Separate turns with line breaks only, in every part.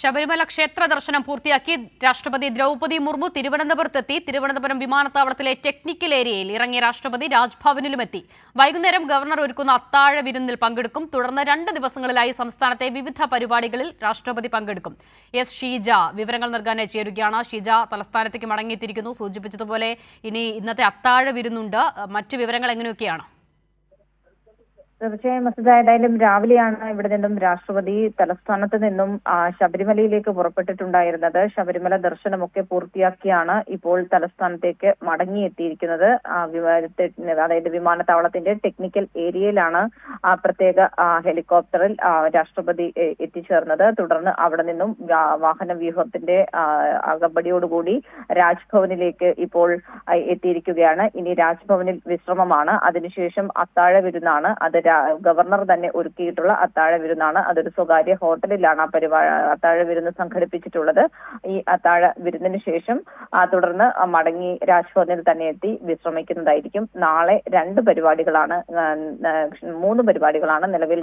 ശബരിമല ക്ഷേത്ര ദർശനം പൂർത്തിയാക്കി രാഷ്ട്രപതി ദ്രൗപദി മുർമു തിരുവനന്തപുരത്തെത്തി. തിരുവനന്തപുരം വിമാനത്താവളത്തിലെ ടെക്നിക്കൽ ഏരിയയിൽ ഇറങ്ങിയ രാഷ്ട്രപതി രാജ്ഭവനിലുമെത്തി. വൈകുന്നേരം ഗവർണർ ഒരുക്കുന്ന അത്താഴ വിരുന്നിൽ പങ്കെടുക്കും. തുടർന്ന് 2 ദിവസങ്ങളിലായി സംസ്ഥാനത്തെ വിവിധ പരിപാടികളിൽ രാഷ്ട്രപതി പങ്കെടുക്കും. എസ് ഷീജ വിവരങ്ങൾ നൽകാൻ ചേരുകയാണ്. ഷീജ തലസ്ഥാനത്തേക്ക് മടങ്ങിയെത്തിയിരിക്കുന്നു. സൂചിപ്പിച്ചതുപോലെ ഇനി ഇന്നത്തെ അത്താഴ വിരുന്നുണ്ട്. മറ്റു വിവരങ്ങൾ എങ്ങനെയൊക്കെയാണ്?
തീർച്ചയായും മസൂദ, ഏതായാലും രാവിലെയാണ് ഇവിടെ നിന്നും രാഷ്ട്രപതി തലസ്ഥാനത്ത് നിന്നും ശബരിമലയിലേക്ക് പുറപ്പെട്ടിട്ടുണ്ടായിരുന്നത്. ശബരിമല ദർശനമൊക്കെ പൂർത്തിയാക്കിയാണ് ഇപ്പോൾ തലസ്ഥാനത്തേക്ക് മടങ്ങിയെത്തിയിരിക്കുന്നത്. അതായത് വിമാനത്താവളത്തിന്റെ ടെക്നിക്കൽ ഏരിയയിലാണ് പ്രത്യേക ഹെലികോപ്റ്ററിൽ രാഷ്ട്രപതി എത്തിച്ചേർന്നത്. തുടർന്ന് അവിടെ നിന്നും വാഹന വ്യൂഹത്തിന്റെ അകമ്പടിയോടുകൂടി രാജ്ഭവനിലേക്ക് ഇപ്പോൾ എത്തിയിരിക്കുകയാണ്. ഇനി രാജ്ഭവനിൽ വിശ്രമമാണ്. അതിനുശേഷം അത്താഴ വിരുന്നാണ്. അത് ഗവർണർ തന്നെ ഒരുക്കിയിട്ടുള്ള അത്താഴ വിരുന്നാണ്. അതൊരു സ്വകാര്യ ഹോട്ടലിലാണ് അത്താഴ വിരുന്ന് സംഘടിപ്പിച്ചിട്ടുള്ളത്. ഈ അത്താഴ വിരുന്നിന് ശേഷം തുടർന്ന് മടങ്ങി രാജ്ഭവനിൽ തന്നെ എത്തി വിശ്രമിക്കുന്നതായിരിക്കും. നാളെ 3 പരിപാടികളാണ് നിലവിൽ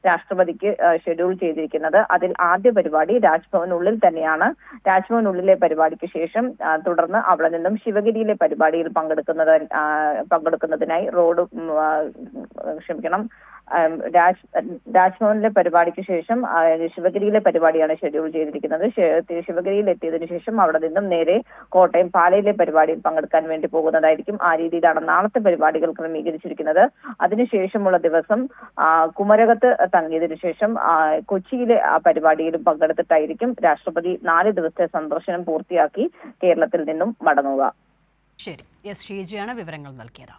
രാഷ്ട്രപതിക്ക് ഷെഡ്യൂൾ ചെയ്തിരിക്കുന്നത്. അതിൽ ആദ്യ പരിപാടി രാജ്ഭവനുള്ളിൽ തന്നെയാണ്. രാജ്ഭവനുള്ളിലെ പരിപാടിക്ക് ശേഷം തുടർന്ന് അവിടെ നിന്നും ശിവഗിരിയിലെ പരിപാടിയിൽ പങ്കെടുക്കുന്നതിനായി രാജ്ഭവനിലെ പരിപാടിക്ക് ശേഷം ശിവഗിരിയിലെ പരിപാടിയാണ് ഷെഡ്യൂൾ ചെയ്തിരിക്കുന്നത്. ശിവഗിരിയിൽ എത്തിയതിനു ശേഷം അവിടെ നിന്നും നേരെ കോട്ടയം പാലയിലെ പരിപാടിയിൽ പങ്കെടുക്കാൻ വേണ്ടി പോകുന്നതായിരിക്കും. ആ രീതിയിലാണ് നാളത്തെ പരിപാടികൾ ക്രമീകരിച്ചിരിക്കുന്നത്. അതിനുശേഷമുള്ള ദിവസം കുമരകത്ത് തങ്ങിയതിനു ശേഷം കൊച്ചിയിലെ ആ പരിപാടിയിലും പങ്കെടുത്തിട്ടായിരിക്കും രാഷ്ട്രപതി 4 ദിവസത്തെ സന്ദർശനം പൂർത്തിയാക്കി കേരളത്തിൽ നിന്നും മടങ്ങുക.
ശരി, എസ് ഷീജയാണ് വിവരങ്ങൾ നൽകിയത്.